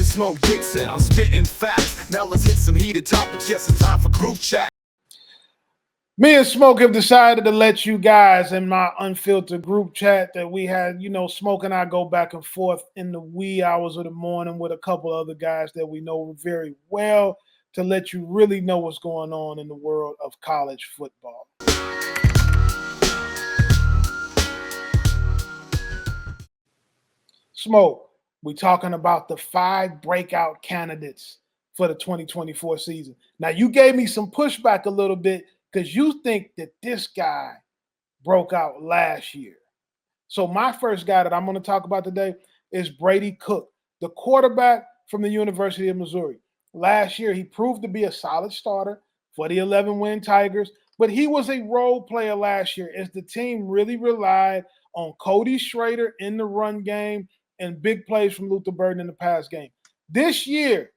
Smoke Dixon, I'm spitting facts. Now let's hit some heated topics, yes, it's time for group chat. Me and Smoke have decided to let you guys in my unfiltered group chat that we had, Smoke and I go back and forth in the wee hours of the morning with a couple other guys that we know very well to let you really know what's going on in the world of college football. Smoke, we talking about the 5 breakout candidates for the 2024 season. Now, you gave me some pushback a little bit because you think that this guy broke out last year. So my first guy that I'm going to talk about today is Brady Cook, the quarterback from the University of Missouri. Last year, he proved to be a solid starter for the 11-win Tigers, but he was a role player last year as the team really relied on Cody Schrader in the run game and big plays from Luther Burden in the pass game. This year,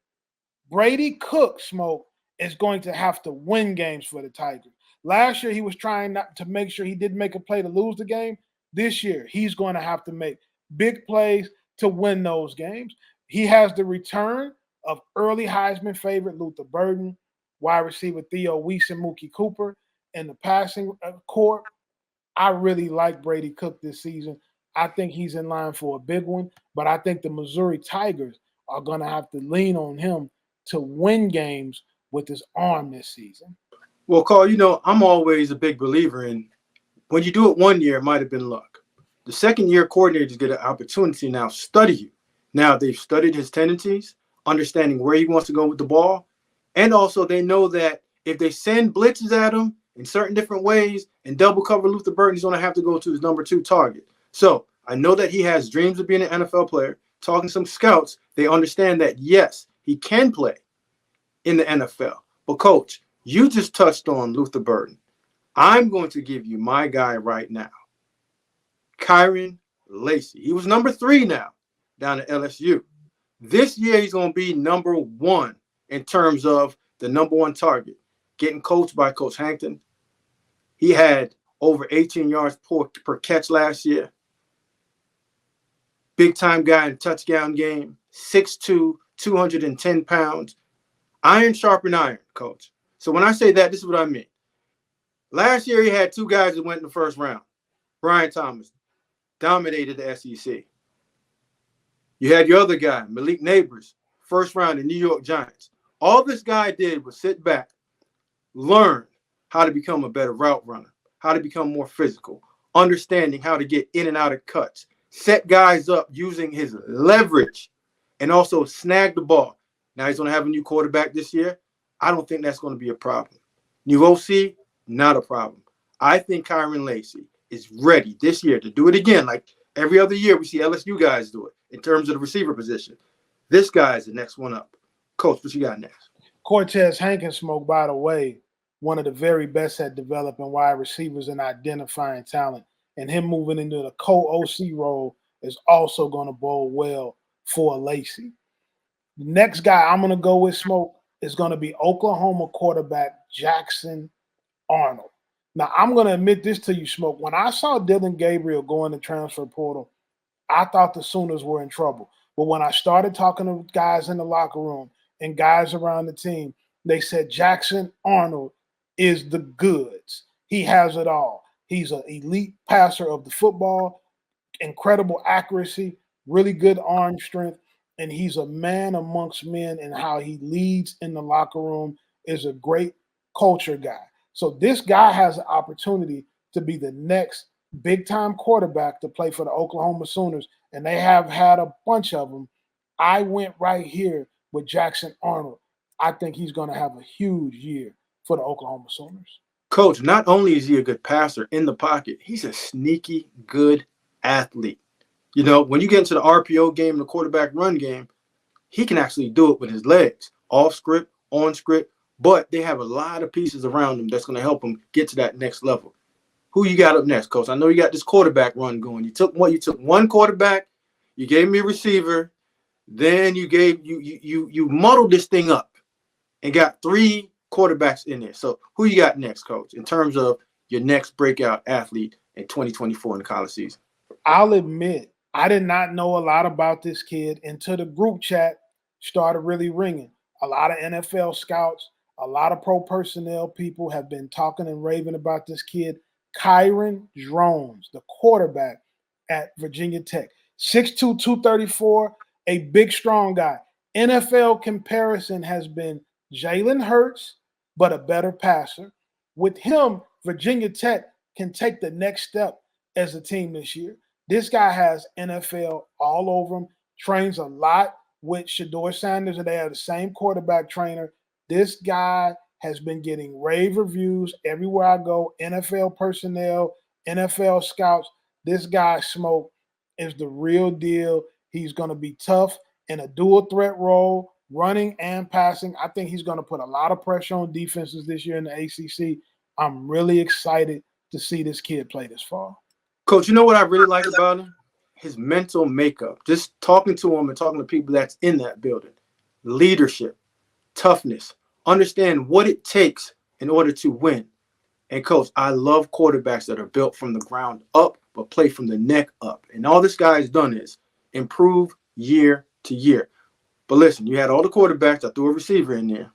Brady Cook, Smoke, is going to have to win games for the Tigers. Last year, he was trying not to make sure he didn't make a play to lose the game. This year, he's going to have to make big plays to win those games. He has the return of early Heisman favorite Luther Burden, wide receiver Theo Weiss and Mookie Cooper, and the passing court. I really like Brady Cook this season. I think he's in line for a big one, but I think the Missouri Tigers are going to have to lean on him to win games with his arm this season. Well, Carl, I'm always a big believer in when you do it one year, it might have been luck. The second year coordinators get an opportunity now to study you. Now they've studied his tendencies, understanding where he wants to go with the ball, and also they know that if they send blitzes at him in certain different ways and double cover Luther Burden, he's going to have to go to his number 2 target. So I know that he has dreams of being an NFL player. Talking to some scouts, they understand that, yes, he can play in the NFL. But, Coach, you just touched on Luther Burden. I'm going to give you my guy right now, Kyren Lacy. He was number 3 now down at LSU. This year, he's going to be number 1 in terms of the number 1 target, getting coached by Coach Hankton. He had over 18 yards per catch last year. Big-time guy in touchdown game, 6'2", 210 pounds. Iron sharpen iron, Coach. So when I say that, this is what I mean. Last year, he had 2 guys that went in the first round. Brian Thomas dominated the SEC. You had your other guy, Malik Neighbors, first round, the New York Giants. All this guy did was sit back, learn how to become a better route runner, how to become more physical, understanding how to get in and out of cuts, set guys up using his leverage, and also snag the ball. Now he's going to have a new quarterback this year. I don't think that's going to be a problem. New OC, not a problem. I think Kyren Lacy is ready this year to do it again. Like every other year, we see LSU guys do it in terms of the receiver position. This guy is the next one up. Coach, what you got next? Cortez Hankensmoke, by the way, one of the very best at developing wide receivers and identifying talent. And him moving into the co-OC role is also going to bode well for Lacy. The next guy I'm going to go with, Smoke, is going to be Oklahoma quarterback Jackson Arnold. Now, I'm going to admit this to you, Smoke. When I saw Dylan Gabriel go in the transfer portal, I thought the Sooners were in trouble. But when I started talking to guys in the locker room and guys around the team, they said Jackson Arnold is the goods. He has it all. He's an elite passer of the football, incredible accuracy, really good arm strength, and he's a man amongst men in how he leads in the locker room, is a great culture guy. So this guy has an opportunity to be the next big-time quarterback to play for the Oklahoma Sooners, and they have had a bunch of them. I went right here with Jackson Arnold. I think he's going to have a huge year for the Oklahoma Sooners. Coach, not only is he a good passer in the pocket, he's a sneaky good athlete. When you get into the RPO game, the quarterback run game, he can actually do it with his legs, off script, on script, but they have a lot of pieces around him that's going to help him get to that next level. Who you got up next, Coach? I know you got this quarterback run going. You took one quarterback, you gave me a receiver, then you muddled this thing up and got 3 quarterbacks in there. So who you got next, Coach, in terms of your next breakout athlete in 2024 in the college season? I'll admit, I did not know a lot about this kid until the group chat started really ringing. A lot of NFL scouts, a lot of pro personnel people have been talking and raving about this kid, Kyron Drones, the quarterback at Virginia Tech. 6'2", 234, a big, strong guy. NFL comparison has been Jalen Hurts, but a better passer. With him, Virginia Tech can take the next step as a team this year. This guy has NFL all over him, trains a lot with Shedeur Sanders, and they have the same quarterback trainer. This guy has been getting rave reviews everywhere I go. NFL personnel, NFL scouts. This guy, Smoke, is the real deal. He's going to be tough in a dual threat role, running and passing. I think he's going to put a lot of pressure on defenses this year in the ACC. I'm really excited to see this kid play this fall. Coach, you know what I really like about him? His mental makeup. Just talking to him and talking to people that's in that building. Leadership, toughness, understand what it takes in order to win. And Coach, I love quarterbacks that are built from the ground up, but play from the neck up. And all this guy has done is improve year to year. But listen, you had all the quarterbacks. I threw a receiver in there.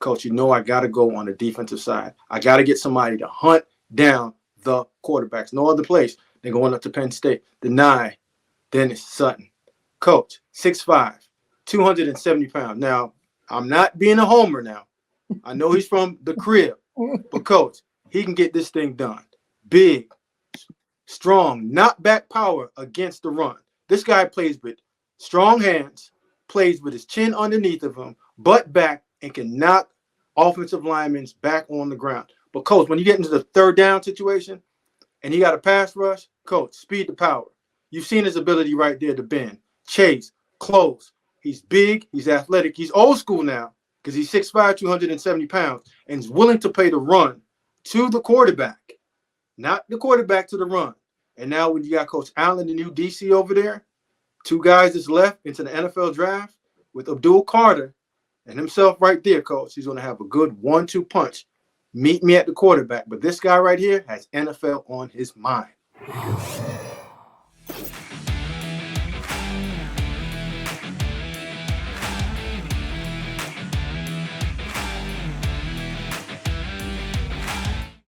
Coach, you know I got to go on the defensive side. I got to get somebody to hunt down the quarterbacks. No other place. They're going up to Penn State. Deny Dennis Sutton. Coach, 6'5", 270 pounds. Now, I'm not being a homer now. I know he's from the crib. But, Coach, he can get this thing done. Big, strong, not back power against the run. This guy plays with strong hands, plays with his chin underneath of him, butt back, and can knock offensive linemen back on the ground. But, Coach, when you get into the third down situation and he got a pass rush, Coach, speed to power. You've seen his ability right there to bend, chase, close. He's big. He's athletic. He's old school now because he's 6'5", 270 pounds, and is willing to play the run to the quarterback, not the quarterback to the run. And now when you got Coach Allen, the new DC over there, two guys that's left into the NFL draft with Abdul Carter and himself right there, Coach, he's going to have a good 1-2 punch. Meet me at the quarterback. But this guy right here has NFL on his mind.